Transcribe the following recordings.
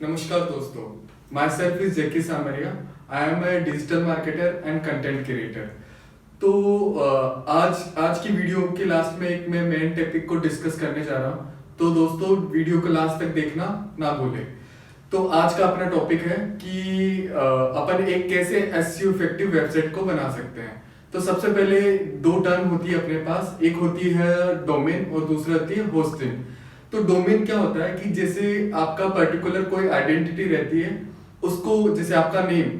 नमस्कार दोस्तों, my self is Jackie Samaria. I am a digital marketer and content creator. तो आज की वीडियो के लास्ट में एक मैं मेन टॉपिक को डिस्कस करने जा रहा हूँ। तो दोस्तों वीडियो को लास्ट तक देखना ना भूलें। तो आज का अपना टॉपिक है कि अपन एक कैसे एसईओ इफेक्टिव वेबसाइट को बना सकते हैं। तो सबसे पहले दो टर्म होती है अपने पास, एक होती है डोमेन और दूसरी होती है होस्टिंग। तो डोमेन क्या होता है कि जैसे आपका पर्टिकुलर कोई आइडेंटिटी रहती है, उसको जैसे आपका नेम,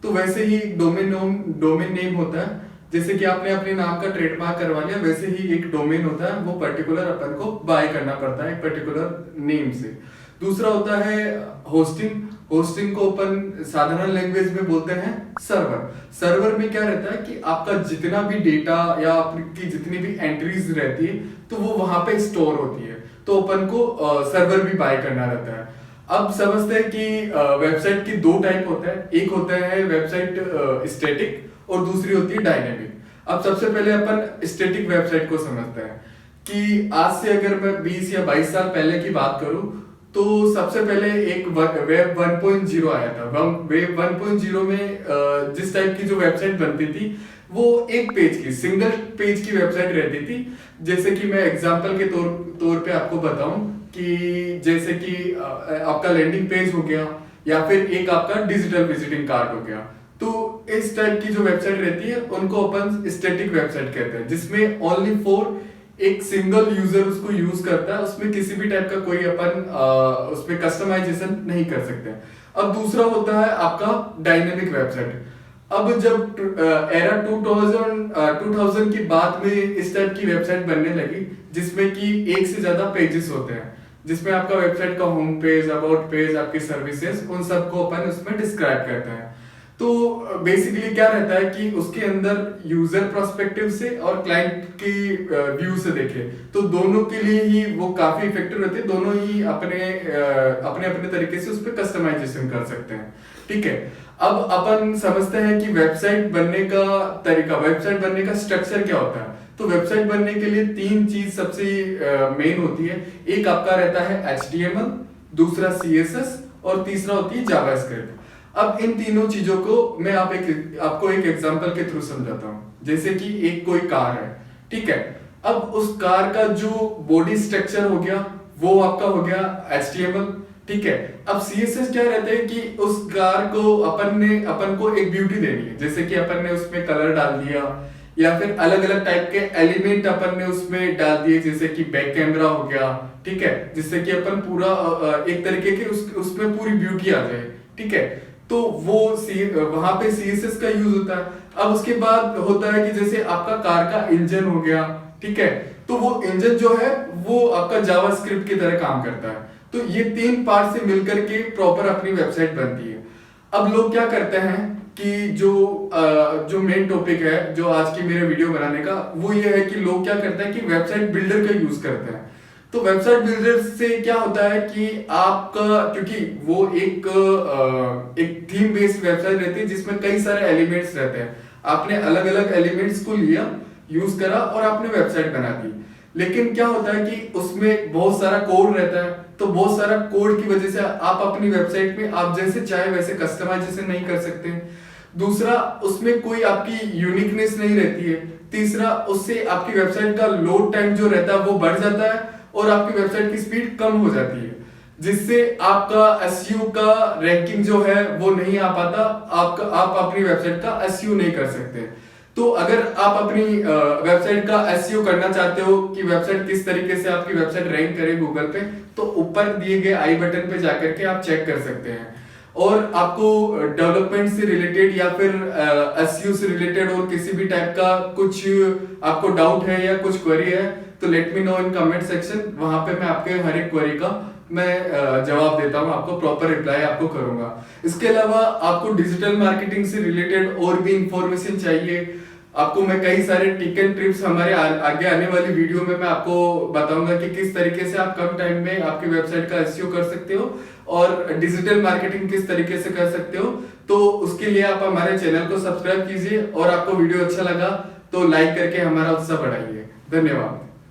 तो वैसे ही डोमेन नेम होता है। जैसे कि आपने अपने नाम का ट्रेडमार्क करवा लिया, वैसे ही एक डोमेन होता है, वो पर्टिकुलर अपन को बाय करना पड़ता है एक पर्टिकुलर नेम से। दूसरा होता है होस्टिंग। होस्टिंग को अपन साधारण लैंग्वेज में बोलते हैं सर्वर। सर्वर में क्या रहता है कि आपका जितना भी डेटा या आपकी जितनी भी एंट्रीज रहती है, तो वो वहां पे स्टोर होती है। तो अपन को सर्वर भी बाय करना रहता है। अब समझते हैं कि वेबसाइट की दो टाइप होता है, एक होता है वेबसाइट स्टैटिक और दूसरी होती है डायनेमिक। अब सबसे पहले अपन स्टैटिक वेबसाइट को समझते हैं कि आज से अगर मैं 20 या 22 साल पहले की बात करूं, तो सबसे पहले एक वेब 1.0 आया था। वेब 1.0 में जिस टाइप की जो वेबसाइट बनती थी, वो एक पेज की, सिंगल पेज की वेबसाइट रहती थी। जैसे कि मैं एग्जांपल के तौर पे आपको बताऊं कि जैसे कि आपका लैंडिंग पेज हो गया या फिर एक आपका डिजिटल विजिटिंग कार्ड हो गया। तो इस टाइप की जो वेबसाइट रहती है उनको अपन स्टैटिक वेबसाइट कहते हैं, जिसमें ओनली फॉर एक सिंगल यूजर उसको यूज करता है, उसमें किसी भी टाइप का कोई अपन उसमें कस्टमाइजेशन नहीं कर सकते। अब दूसरा होता है आपका डायनेमिक वेबसाइट। अब जब एरा 2000 की बाद में इस टाइप की वेबसाइट बनने लगी, जिसमें कि एक से ज्यादा पेजेस होते हैं, जिसमें आपका वेबसाइट का होम पेज, अबाउट पेज, आपकी सर्विसेज, उन सबको अपन उसमें डिस्क्राइब करते हैं। तो बेसिकली क्या रहता है कि उसके अंदर यूजर पर्सपेक्टिव से और क्लाइंट की व्यू से देखे तो दोनों के लिए ही वो काफी इफेक्टिव रहते हैं। दोनों ही अपने तरीके से उस पर कस्टमाइजेशन कर सकते हैं। ठीक है, अब अपन समझते हैं कि वेबसाइट बनने का तरीका, वेबसाइट बनने का स्ट्रक्चर क्या होता है। तो वेबसाइट बनने के लिए तीन चीज सबसे मेन होती है। एक आपका रहता है HTML, दूसरा CSS और तीसरा होती है जावास्क्रिप्ट। अब इन तीनों चीजों को मैं आपको एक एग्जांपल के थ्रू समझाता हूं। जैसे कि एक कोई कार है, ठीक है। अब उस कार का जो बॉडी स्ट्रक्चर हो गया, वो आपका हो गया HTML, ठीक है। अब CSS क्या रहता है कि उस कार को अपन को एक ब्यूटी देनी है। जैसे कि अपन ने उसमें कलर डाल दिया या फिर अलग अलग टाइप के एलिमेंट अपन ने उसमें डाल दिए, जैसे कि बैक कैमरा हो गया, ठीक है, जिससे कि अपन पूरा एक तरीके के उसमें पूरी ब्यूटी आ जाए, ठीक है। तो वो वहां पे CSS का यूज होता है। अब उसके बाद होता है कि जैसे आपका कार का इंजन हो गया, ठीक है, तो वो इंजन जो है वो आपका जावास्क्रिप्ट की तरह काम करता है। तो ये तीन पार्ट से मिलकर के प्रॉपर अपनी वेबसाइट बनती है। अब लोग क्या करते हैं कि जो मेन टॉपिक है जो आज की मेरे वीडियो बनाने का, वो ये है कि लोग क्या करते हैं कि वेबसाइट बिल्डर का यूज करते हैं। तो वेबसाइट बिल्डर से क्या होता है कि आपका, क्योंकि वो एक थीम बेस्ड वेबसाइट रहती है जिसमें कई सारे एलिमेंट्स रहते हैं। आपने अलग अलग एलिमेंट्स को लिया, यूज करा और आपने वेबसाइट बना दी। लेकिन क्या होता है कि उसमें बहुत सारा कोड रहता है। तो बहुत सारा कोड की वजह से आप अपनी वेबसाइट में आप जैसे चाहे वैसे कस्टमाइजेशन नहीं कर सकते। दूसरा, उसमें कोई आपकी यूनिकनेस नहीं रहती है। तीसरा, उससे आपकी वेबसाइट का लोड टाइम जो रहता है वो बढ़ जाता है और आपकी वेबसाइट की स्पीड कम हो जाती है, जिससे आपका एसईओ का रैंकिंग जो है वो नहीं आ पाता। आप अपनी वेबसाइट का एसईओ नहीं कर सकते। तो अगर आप अपनी वेबसाइट का एसईओ करना चाहते हो कि वेबसाइट किस तरीके से आपकी वेबसाइट रैंक करे गूगल पे, तो ऊपर दिए गए आई बटन पे जाकर के आप चेक कर सकते हैं। और आपको डेवलपमेंट से रिलेटेड या फिर एसईओ से रिलेटेड और किसी भी टाइप का कुछ आपको डाउट है या कुछ क्वेरी है, तो let me know in comment section. वहां पे मैं आपके हर एक क्वेरी का मैं जवाब देता हूं, आपको प्रॉपर रिप्लाई आपको करूंगा। इसके अलावा आपको डिजिटल मार्केटिंग से रिलेटेड और भी इंफॉर्मेशन चाहिए, आपको मैं कई सारे टिक एंड ट्रिप्स हमारे आगे आने वाली वीडियो में मैं आपको बताऊंगा कि किस तरीके से आप कम टाइम में आपकी वेबसाइट का एसईओ कर सकते हो और डिजिटल मार्केटिंग किस तरीके से कर सकते हो। तो उसके लिए आप हमारे चैनल को सब्सक्राइब कीजिए और आपको वीडियो अच्छा लगा तो लाइक करके हमारा उत्साह बढ़ाइए। धन्यवाद।